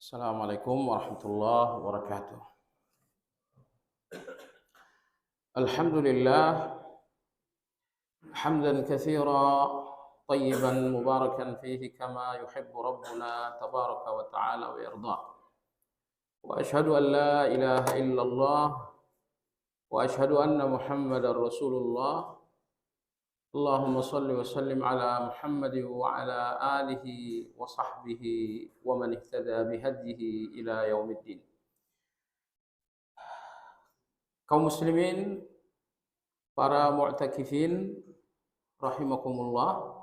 Assalamualaikum warahmatullahi wabarakatuh. Alhamdulillah hamdan katsira tayyiban mubarakan fihi kama yuhibbu rabbuna tabaraka wa ta'ala wa yarda. Wa ashhadu an la ilaha illallah wa ashhadu anna Muhammadar Rasulullah. Allahumma salli wa sallim ala Muhammad wa ala alihi wa sahbihi wa man ihtada bihadihi ila yaumiddin. Kaum muslimin, para mu'takifin rahimakumullah,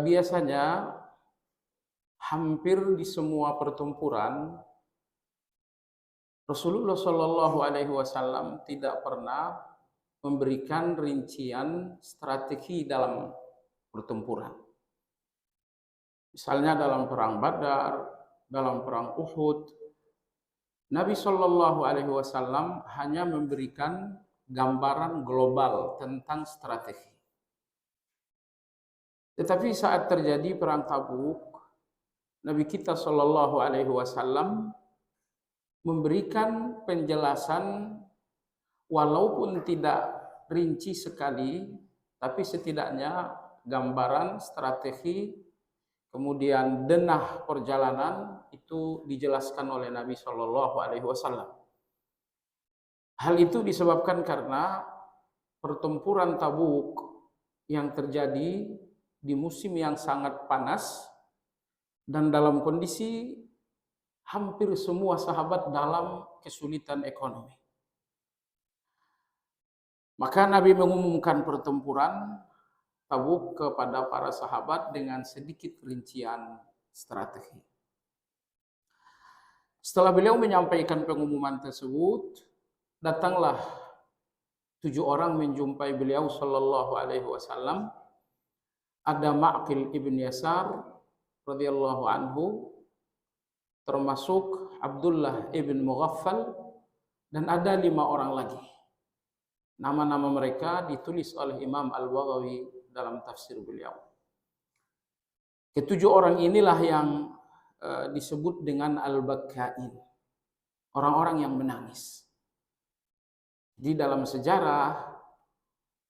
biasanya hampir di semua pertempuran Rasulullah Shallallahu Alaihi Wasallam tidak pernah memberikan rincian strategi dalam pertempuran. Misalnya dalam perang Badar, dalam perang Uhud, Nabi Shallallahu Alaihi Wasallam hanya memberikan gambaran global tentang strategi. Tetapi saat terjadi perang Tabuk, Nabi kita Shallallahu Alaihi Wasallam memberikan penjelasan walaupun tidak rinci sekali, tapi setidaknya gambaran strategi, kemudian denah perjalanan itu dijelaskan oleh Nabi Shallallahu Alaihi Wasallam. Hal itu disebabkan karena pertempuran Tabuk yang terjadi di musim yang sangat panas dan dalam kondisi hampir semua sahabat dalam kesulitan ekonomi. Maka Nabi mengumumkan pertempuran Tabuk kepada para sahabat dengan sedikit rincian strategi. Setelah beliau menyampaikan pengumuman tersebut, datanglah 7 orang menjumpai beliau Shallallahu Alaihi Wasallam. Ada Ma'qil ibn Yasar radhiyallahu anhu, termasuk Abdullah ibn Mughaffal, dan ada 5 orang lagi. Nama-nama mereka ditulis oleh Imam Al-Baghawi dalam tafsir beliau. Ketujuh orang inilah yang disebut dengan Al-Bakka'in, orang-orang yang menangis. Di dalam sejarah,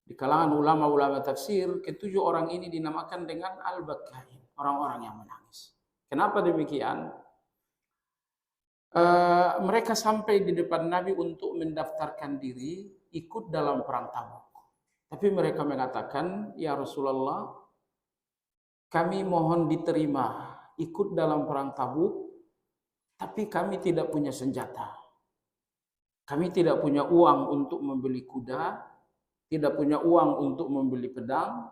di kalangan ulama-ulama tafsir, ketujuh orang ini dinamakan dengan Al-Bakka'in, orang-orang yang menangis. Kenapa demikian? Mereka sampai di depan Nabi untuk mendaftarkan diri ikut dalam perang Tabuk. Tapi mereka mengatakan, "Ya Rasulullah, kami mohon diterima ikut dalam perang Tabuk, tapi kami tidak punya senjata. Kami tidak punya uang untuk membeli kuda, tidak punya uang untuk membeli pedang,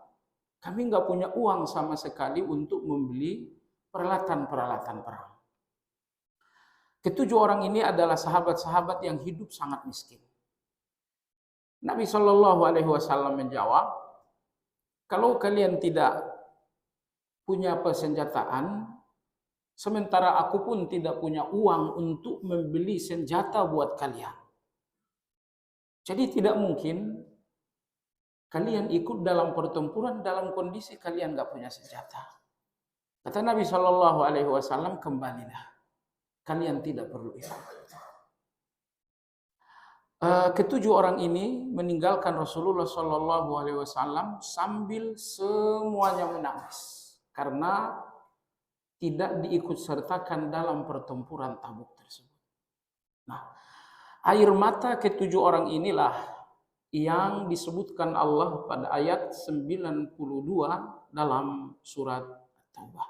kami nggak punya uang sama sekali untuk membeli peralatan-peralatan perang." Ketujuh orang ini adalah sahabat-sahabat yang hidup sangat miskin. Nabi Shallallahu Alaihi Wasallam menjawab, "Kalau kalian tidak punya persenjataan, sementara aku pun tidak punya uang untuk membeli senjata buat kalian. Jadi tidak mungkin kalian ikut dalam pertempuran dalam kondisi kalian nggak punya senjata." Kata Nabi Shallallahu Alaihi Wasallam, "Kembalilah, kalian tidak perlu ikut." Ketujuh orang ini meninggalkan Rasulullah Shallallahu Alaihi Wasallam sambil semuanya menangis karena tidak diikut sertakan dalam pertempuran Tabuk tersebut. Nah, air mata ketujuh orang inilah yang disebutkan Allah pada ayat 92 dalam surat At-Taubah.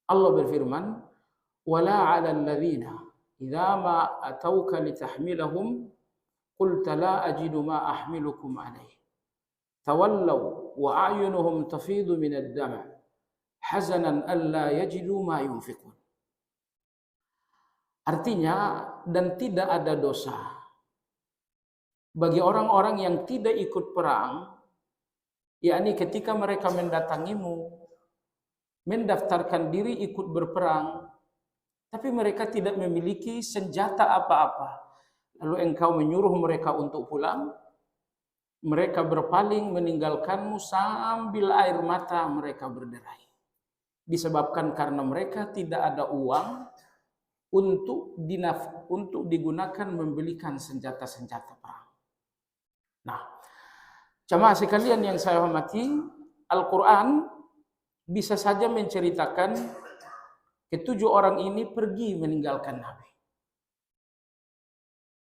Allah berfirman, "Wala 'alal ladzina idza ma atauka litahmilahum qulta la ajidu ma ahmilukum alaihi tawallaw wa a'yunuhum tafidu min ad-dam' hazanan alla yajidu ma yunfiqun." Artinya, dan tidak ada dosa bagi orang-orang yang tidak ikut perang, yakni ketika mereka mendatangimu, mendaftarkan diri ikut berperang, tapi mereka tidak memiliki senjata apa-apa, lalu engkau menyuruh mereka untuk pulang, mereka berpaling meninggalkanmu sambil air mata mereka berderai. disebabkan karena mereka tidak ada uang untuk digunakan membelikan senjata-senjata perang. Nah, jamaah sekalian yang saya hormati, Al-Quran bisa saja menceritakan ketujuh orang ini pergi meninggalkan Nabi.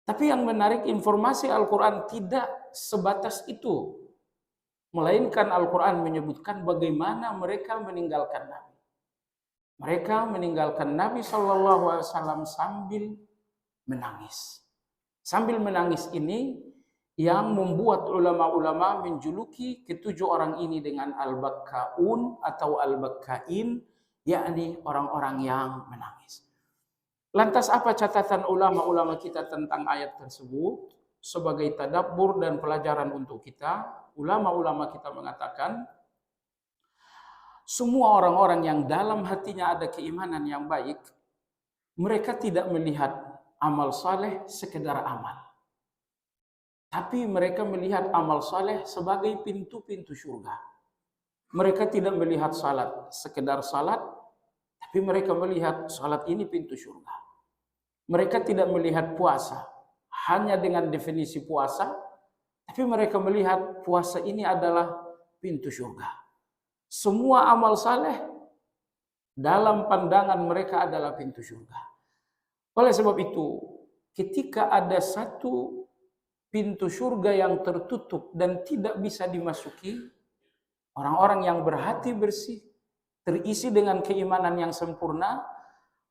Tapi yang menarik, informasi Al-Quran tidak sebatas itu. Melainkan Al-Quran menyebutkan bagaimana mereka meninggalkan Nabi. Mereka meninggalkan Nabi SAW sambil menangis. Sambil menangis ini yang membuat ulama-ulama menjuluki ketujuh orang ini dengan al-bakkaun atau al-bakkain, yakni orang-orang yang menangis. Lantas apa catatan ulama-ulama kita tentang ayat tersebut? Sebagai tadabbur dan pelajaran untuk kita, ulama-ulama kita mengatakan, semua orang-orang yang dalam hatinya ada keimanan yang baik, mereka tidak melihat amal saleh sekedar amal. Tapi mereka melihat amal saleh sebagai pintu-pintu surga. Mereka tidak melihat salat sekedar salat, tapi mereka melihat salat ini pintu surga. Mereka tidak melihat puasa hanya dengan definisi puasa, tapi mereka melihat puasa ini adalah pintu surga. Semua amal saleh dalam pandangan mereka adalah pintu surga. Oleh sebab itu, ketika ada satu pintu surga yang tertutup dan tidak bisa dimasuki, orang-orang yang berhati bersih, terisi dengan keimanan yang sempurna,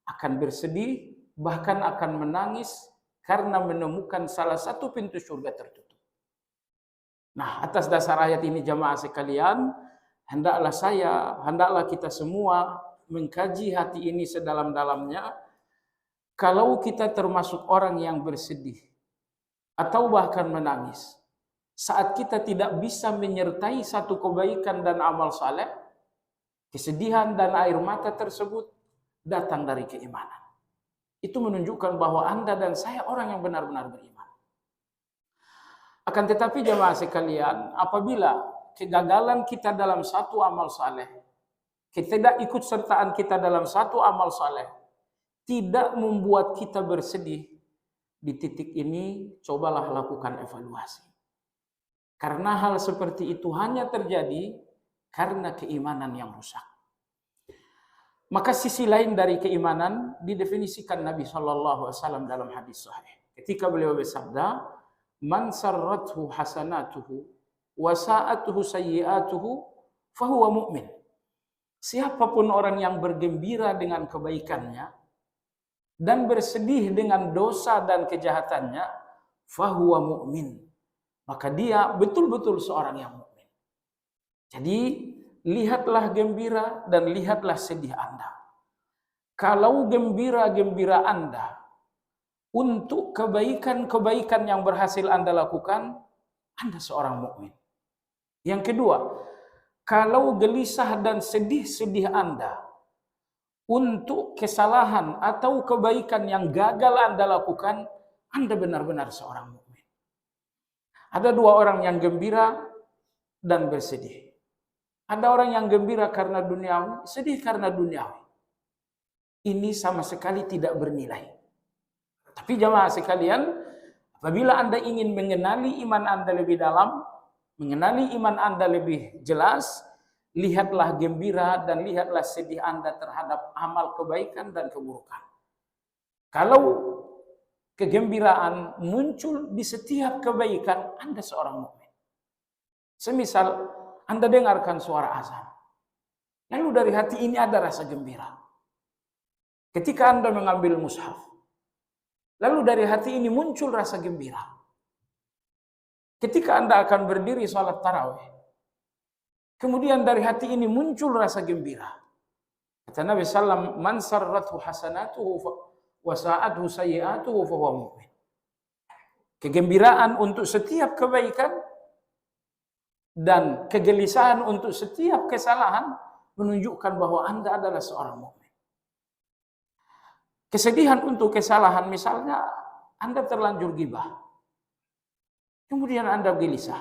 akan bersedih, bahkan akan menangis karena menemukan salah satu pintu surga tertutup. Nah, atas dasar ayat ini jamaah sekalian, hendaklah kita semua mengkaji hati ini sedalam-dalamnya. Kalau kita termasuk orang yang bersedih atau bahkan menangis saat kita tidak bisa menyertai satu kebaikan dan amal saleh, kesedihan dan air mata tersebut datang dari keimanan. Itu menunjukkan bahwa Anda dan saya orang yang benar-benar beriman. Akan tetapi jemaah sekalian, apabila kegagalan kita dalam satu amal saleh, ketidakikutsertaan kita dalam satu amal saleh tidak membuat kita bersedih, di titik ini cobalah lakukan evaluasi. Karena hal seperti itu hanya terjadi karena keimanan yang rusak. Maka sisi lain dari keimanan didefinisikan Nabi SAW dalam hadis sahih. Ketika beliau bersabda, "Man sarrathu hasanatuhu wa sa'atuhu sayyi'atuhu fahuwa mu'min." Siapapun orang yang bergembira dengan kebaikannya dan bersedih dengan dosa dan kejahatannya, fahuwa mu'min, maka dia betul-betul seorang yang mukmin. Jadi lihatlah gembira dan lihatlah sedih Anda. Kalau gembira Anda untuk kebaikan-kebaikan yang berhasil Anda lakukan, Anda seorang mukmin. Yang kedua, kalau gelisah dan sedih Anda untuk kesalahan atau kebaikan yang gagal Anda lakukan, Anda benar-benar seorang mukmin. Ada dua orang yang gembira dan bersedih. Ada orang yang gembira karena duniawi, sedih karena duniawi. Ini sama sekali tidak bernilai. Tapi jamaah sekalian, apabila Anda ingin mengenali iman Anda lebih dalam, mengenali iman Anda lebih jelas, lihatlah gembira dan lihatlah sedih Anda terhadap amal kebaikan dan keburukan. Kalau kegembiraan muncul di setiap kebaikan, Anda seorang mukmin. Semisal Anda dengarkan suara azan, lalu dari hati ini ada rasa gembira. Ketika Anda mengambil mushaf, lalu dari hati ini muncul rasa gembira. Ketika Anda akan berdiri sholat tarawih, kemudian dari hati ini muncul rasa gembira. Kata Nabi SAW, "Man sarrathu hasanatuhu wa sa'athu sayyi'atuhu fa huwa mu'min." Kegembiraan untuk setiap kebaikan dan kegelisahan untuk setiap kesalahan menunjukkan bahwa Anda adalah seorang mukmin. Kesedihan untuk kesalahan, misalnya Anda terlanjur gibah, kemudian Anda gelisah.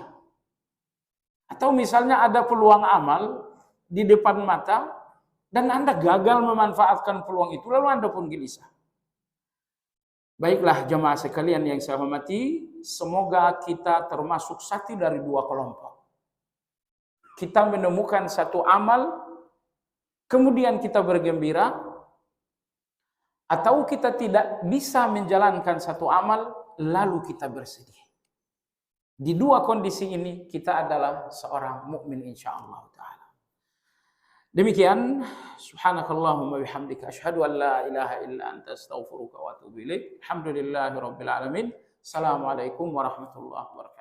Atau misalnya ada peluang amal di depan mata, dan Anda gagal memanfaatkan peluang itu, lalu Anda pun gelisah. Baiklah jemaah sekalian yang saya hormati, semoga kita termasuk satu dari dua kelompok. Kita menemukan satu amal, kemudian kita bergembira, atau kita tidak bisa menjalankan satu amal, lalu kita bersedih. Di dua kondisi ini kita adalah seorang mukmin insyaallah taala. Demikian, subhanakallahumma bihamdika asyhadu an la ilaha illa anta astaghfiruka wa atubu ilaik. Alhamdulillahirabbil alamin. Assalamualaikum warahmatullahi wabarakatuh.